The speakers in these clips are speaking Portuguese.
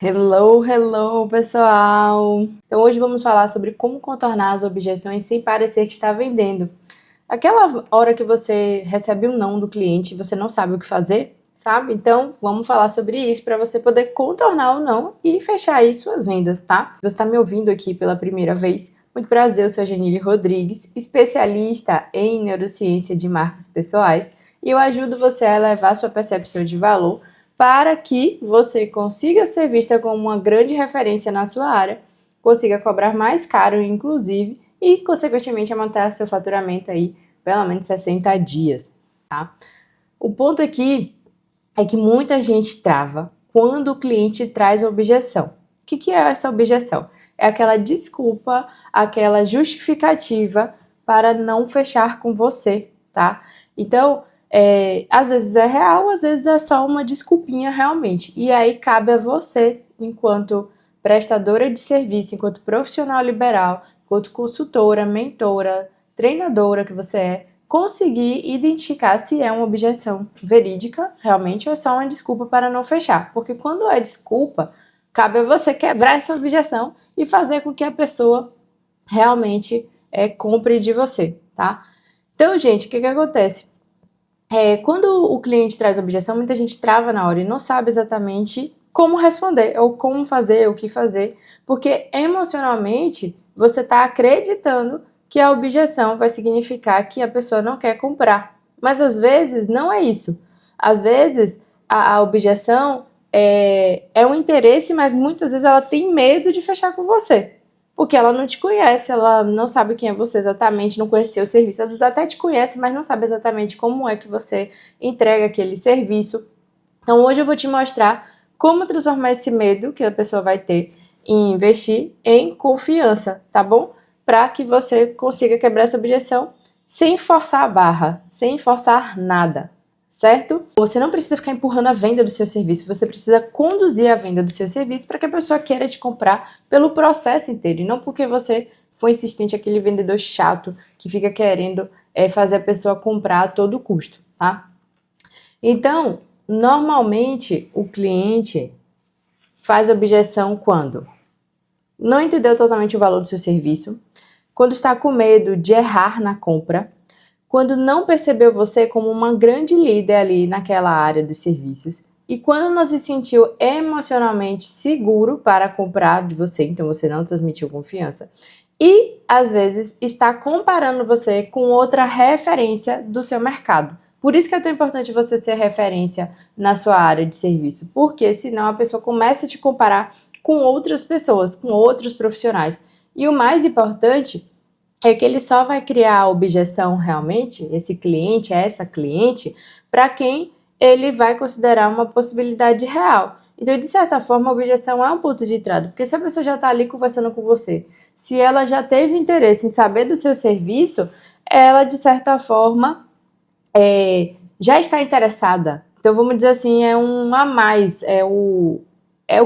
Hello, hello, pessoal! Então hoje vamos falar sobre como contornar as objeções sem parecer que está vendendo. Aquela hora que você recebe um não do cliente e você não sabe o que fazer, sabe? Então vamos falar sobre isso para você poder contornar o não e fechar aí suas vendas, tá? Você está me ouvindo aqui pela primeira vez? Muito prazer, eu sou a Janile Rodrigues, especialista em neurociência de marcas pessoais, e eu ajudo você a elevar sua percepção de valor para que você consiga ser vista como uma grande referência na sua área, consiga cobrar mais caro, inclusive, e, consequentemente, aumentar seu faturamento aí pelo menos 60 dias, tá? O ponto aqui é que muita gente trava quando o cliente traz uma objeção. O que é essa objeção? É aquela desculpa, aquela justificativa para não fechar com você, tá? Então, às vezes é real, às vezes é só uma desculpinha realmente. E aí cabe a você, enquanto prestadora de serviço, enquanto profissional liberal, enquanto consultora, mentora, treinadora que você é, conseguir identificar se é uma objeção verídica realmente ou é só uma desculpa para não fechar. Porque quando é desculpa, cabe a você quebrar essa objeção e fazer com que a pessoa realmente compre de você, tá? Então, gente, o que acontece? Quando o cliente traz objeção, muita gente trava na hora e não sabe exatamente como responder, ou como fazer, o que fazer, porque emocionalmente você está acreditando que a objeção vai significar que a pessoa não quer comprar. Mas às vezes não é isso. Às vezes a objeção é um interesse, mas muitas vezes ela tem medo de fechar com você. Porque ela não te conhece, ela não sabe quem é você exatamente, não conheceu o serviço. Às vezes até te conhece, mas não sabe exatamente como é que você entrega aquele serviço. Então hoje eu vou te mostrar como transformar esse medo que a pessoa vai ter em investir em confiança, tá bom? Para que você consiga quebrar essa objeção sem forçar a barra, sem forçar nada, certo? Você não precisa ficar empurrando a venda do seu serviço, você precisa conduzir a venda do seu serviço para que a pessoa queira te comprar pelo processo inteiro, e não porque você foi insistente, aquele vendedor chato que fica querendo fazer a pessoa comprar a todo custo, tá? Então, normalmente o cliente faz objeção quando não entendeu totalmente o valor do seu serviço, quando está com medo de errar na compra, quando não percebeu você como uma grande líder ali naquela área dos serviços e quando não se sentiu emocionalmente seguro para comprar de você, então você não transmitiu confiança. E, às vezes, está comparando você com outra referência do seu mercado. Por isso que é tão importante você ser referência na sua área de serviço, porque senão a pessoa começa a te comparar com outras pessoas, com outros profissionais. E o mais importante é que ele só vai criar a objeção realmente, esse cliente, essa cliente, para quem ele vai considerar uma possibilidade real. Então, de certa forma, a objeção é um ponto de entrada, porque se a pessoa já está ali conversando com você, se ela já teve interesse em saber do seu serviço, ela, de certa forma, já está interessada. Então, vamos dizer assim, é um a mais, é o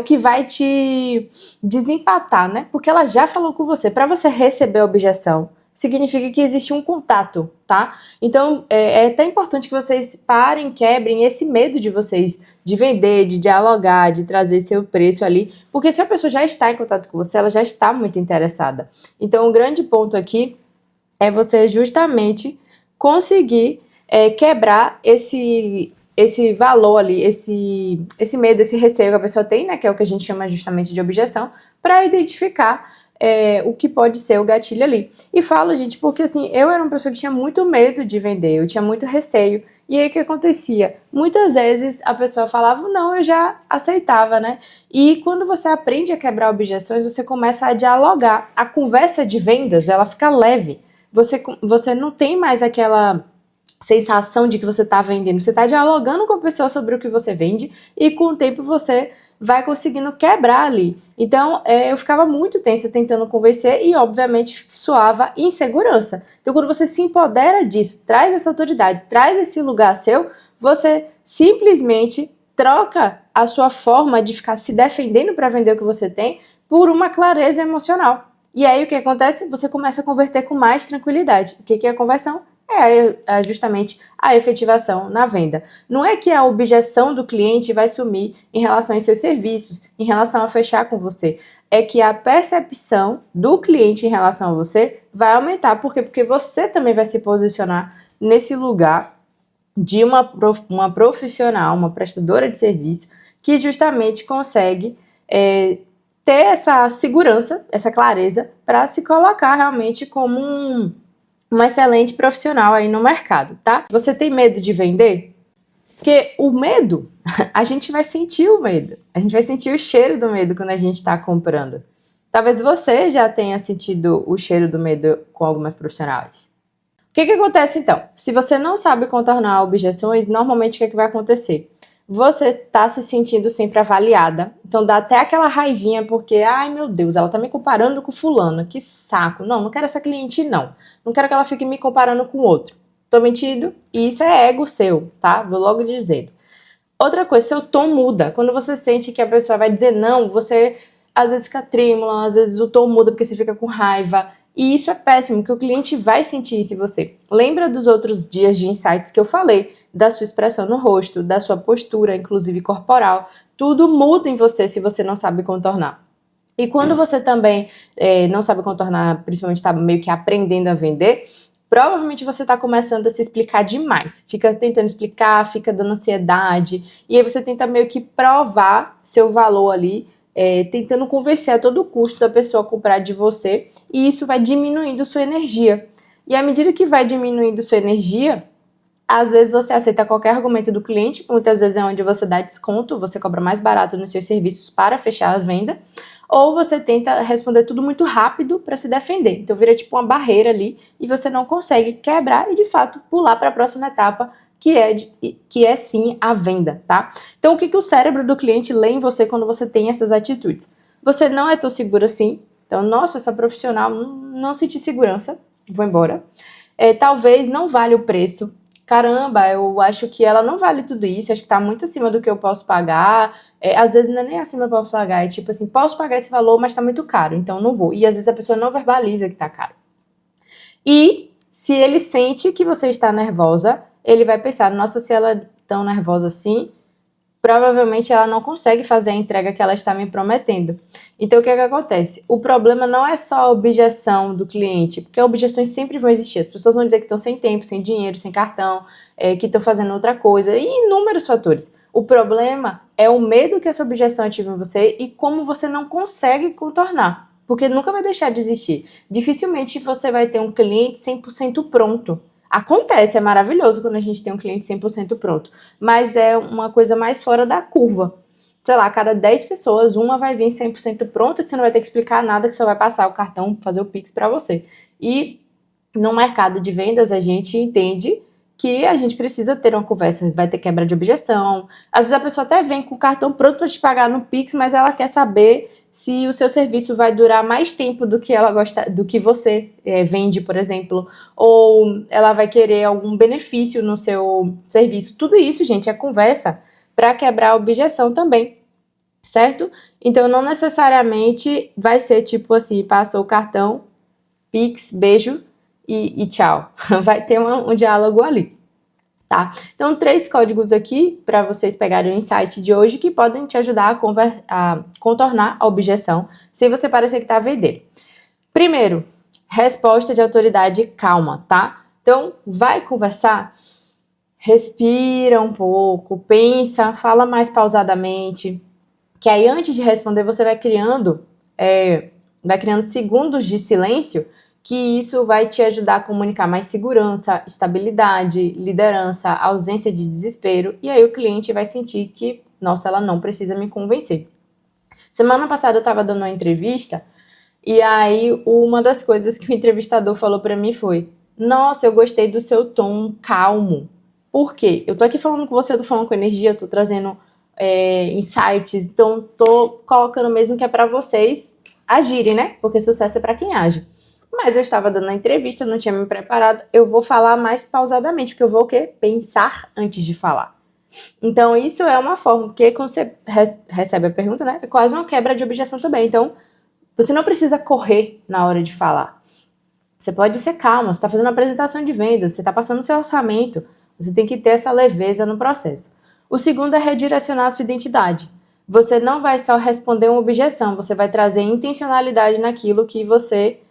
que vai te desempatar, né? Porque ela já falou com você. Para você receber a objeção, significa que existe um contato, tá? Então, é até importante que vocês parem, quebrem esse medo de vocês de vender, de dialogar, de trazer seu preço ali, porque se a pessoa já está em contato com você, ela já está muito interessada. Então, o grande ponto aqui é você justamente conseguir quebrar esse valor ali, esse medo, esse receio que a pessoa tem, né, que é o que a gente chama justamente de objeção, para identificar o que pode ser o gatilho ali. E falo, gente, porque assim, eu era uma pessoa que tinha muito medo de vender, eu tinha muito receio. E aí o que acontecia? Muitas vezes a pessoa falava, não, eu já aceitava, né? E quando você aprende a quebrar objeções, você começa a dialogar. A conversa de vendas, ela fica leve. Você não tem mais aquela sensação de que você está vendendo, você está dialogando com a pessoa sobre o que você vende e com o tempo você vai conseguindo quebrar ali. Então, eu ficava muito tensa tentando convencer e, obviamente, soava insegurança. Então, quando você se empodera disso, traz essa autoridade, traz esse lugar seu, você simplesmente troca a sua forma de ficar se defendendo para vender o que você tem por uma clareza emocional. E aí, o que acontece? Você começa a converter com mais tranquilidade. O que é a conversão? é justamente a efetivação na venda. Não é que a objeção do cliente vai sumir em relação aos seus serviços, em relação a fechar com você. É que a percepção do cliente em relação a você vai aumentar. Por quê? Porque você também vai se posicionar nesse lugar de uma profissional, uma prestadora de serviço, que justamente consegue ter essa segurança, essa clareza, para se colocar realmente como uma excelente profissional aí no mercado, tá? Você tem medo de vender? Porque o medo, a gente vai sentir o medo, a gente vai sentir o cheiro do medo quando a gente está comprando. Talvez você já tenha sentido o cheiro do medo com algumas profissionais. O que acontece então? Se você não sabe contornar objeções, normalmente o que vai acontecer? Você está se sentindo sempre avaliada, então dá até aquela raivinha porque, ai meu Deus, ela tá me comparando com fulano, que saco, não quero essa cliente não quero que ela fique me comparando com outro. Tô mentindo? E isso é ego seu, tá? Vou logo dizendo. Outra coisa, seu tom muda, quando você sente que a pessoa vai dizer não, você às vezes fica trêmula, às vezes o tom muda porque você fica com raiva. E isso é péssimo, porque o cliente vai sentir isso em você. Lembra dos outros dias de insights que eu falei, da sua expressão no rosto, da sua postura, inclusive corporal. Tudo muda em você se você não sabe contornar. E quando você também não sabe contornar, principalmente está meio que aprendendo a vender, provavelmente você está começando a se explicar demais. Fica tentando explicar, fica dando ansiedade. E aí você tenta meio que provar seu valor ali, tentando convencer a todo custo da pessoa a comprar de você, e isso vai diminuindo sua energia. E à medida que vai diminuindo sua energia, às vezes você aceita qualquer argumento do cliente, muitas vezes é onde você dá desconto, você cobra mais barato nos seus serviços para fechar a venda, ou você tenta responder tudo muito rápido para se defender. Então vira tipo uma barreira ali e você não consegue quebrar e de fato pular para a próxima etapa, que é sim a venda, tá? Então o que o cérebro do cliente lê em você quando você tem essas atitudes? Você não é tão seguro assim, então, nossa, essa profissional não senti segurança, vou embora. Talvez não vale o preço. Caramba, eu acho que ela não vale tudo isso, acho que tá muito acima do que eu posso pagar. Às vezes não é nem acima do que eu posso pagar, é tipo assim, posso pagar esse valor, mas tá muito caro, então não vou. E às vezes a pessoa não verbaliza que tá caro. E se ele sente que você está nervosa, ele vai pensar, nossa, se ela é tão nervosa assim, provavelmente ela não consegue fazer a entrega que ela está me prometendo. Então, o que acontece? O problema não é só a objeção do cliente, porque objeções sempre vão existir. As pessoas vão dizer que estão sem tempo, sem dinheiro, sem cartão, que estão fazendo outra coisa, e inúmeros fatores. O problema é o medo que essa objeção ativa em você e como você não consegue contornar, porque nunca vai deixar de existir. Dificilmente você vai ter um cliente 100% pronto. Acontece, é maravilhoso quando a gente tem um cliente 100% pronto, mas é uma coisa mais fora da curva. Sei lá, a cada 10 pessoas, uma vai vir 100% pronta, que você não vai ter que explicar nada, que só vai passar o cartão, fazer o Pix para você. E no mercado de vendas, a gente entende que a gente precisa ter uma conversa, vai ter quebra de objeção. Às vezes a pessoa até vem com o cartão pronto para te pagar no Pix, mas ela quer saber se o seu serviço vai durar mais tempo do que ela gosta, do que você vende, por exemplo, ou ela vai querer algum benefício no seu serviço. Tudo isso, gente, é conversa para quebrar a objeção também, certo? Então, não necessariamente vai ser tipo assim, passou o cartão, Pix, beijo e tchau. Vai ter um diálogo ali. Tá? Então, 3 códigos aqui para vocês pegarem o insight de hoje que podem te ajudar a contornar a objeção sem você parecer que está vendendo. Primeiro, resposta de autoridade calma, tá? Então, vai conversar, respira um pouco, pensa, fala mais pausadamente, que aí antes de responder você vai criando segundos de silêncio, que isso vai te ajudar a comunicar mais segurança, estabilidade, liderança, ausência de desespero, e aí o cliente vai sentir que, nossa, ela não precisa me convencer. Semana passada eu estava dando uma entrevista, e aí uma das coisas que o entrevistador falou para mim foi, nossa, eu gostei do seu tom calmo. Por quê? Eu tô aqui falando com você, eu tô falando com energia, eu tô trazendo insights, então tô colocando mesmo que é para vocês agirem, né? Porque sucesso é para quem age. Mas eu estava dando a entrevista, não tinha me preparado, eu vou falar mais pausadamente, porque eu vou o quê? Pensar antes de falar. Então, isso é uma forma, porque quando você recebe a pergunta, né, é quase uma quebra de objeção também. Então, você não precisa correr na hora de falar. Você pode ser calma, você está fazendo uma apresentação de vendas, você está passando o seu orçamento, você tem que ter essa leveza no processo. O segundo é redirecionar a sua identidade. Você não vai só responder uma objeção, você vai trazer intencionalidade naquilo que você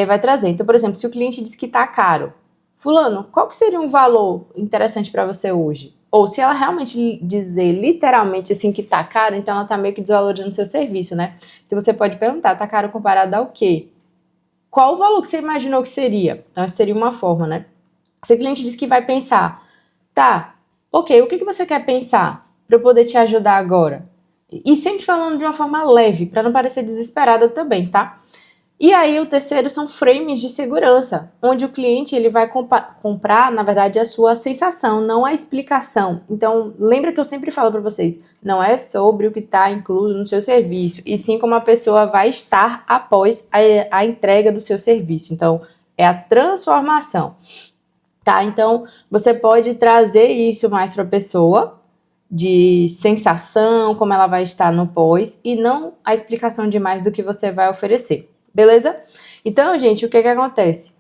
vai trazer. Então, por exemplo, se o cliente diz que está caro, fulano, qual que seria um valor interessante para você hoje? Ou se ela realmente dizer literalmente assim que tá caro, então ela tá meio que desvalorizando o seu serviço, né? Então você pode perguntar, tá caro comparado ao quê? Qual o valor que você imaginou que seria? Então essa seria uma forma, né? Se o cliente diz que vai pensar, tá, ok, o que você quer pensar para eu poder te ajudar agora? E sempre falando de uma forma leve, para não parecer desesperada também, tá? E aí o terceiro são frames de segurança, onde o cliente ele vai comprar, na verdade, a sua sensação, não a explicação. Então, lembra que eu sempre falo para vocês, não é sobre o que está incluso no seu serviço, e sim como a pessoa vai estar após a entrega do seu serviço. Então, é a transformação, tá? Então, você pode trazer isso mais para a pessoa, de sensação, como ela vai estar no pós, e não a explicação demais do que você vai oferecer. Beleza? Então, gente, o que acontece?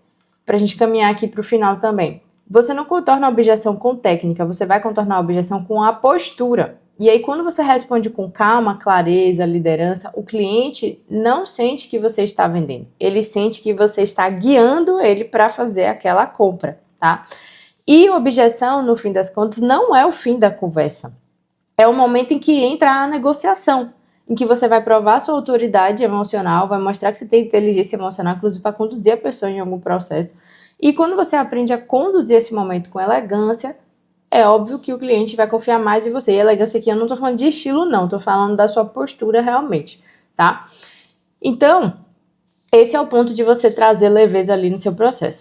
Pra gente caminhar aqui pro final também. Você não contorna a objeção com técnica, você vai contornar a objeção com a postura. E aí, quando você responde com calma, clareza, liderança, o cliente não sente que você está vendendo. Ele sente que você está guiando ele para fazer aquela compra, tá? E objeção, no fim das contas, não é o fim da conversa. É o momento em que entra a negociação, em que você vai provar sua autoridade emocional, vai mostrar que você tem inteligência emocional, inclusive para conduzir a pessoa em algum processo. E quando você aprende a conduzir esse momento com elegância, é óbvio que o cliente vai confiar mais em você. E elegância aqui eu não estou falando de estilo, não, estou falando da sua postura realmente, tá? Então, esse é o ponto de você trazer leveza ali no seu processo.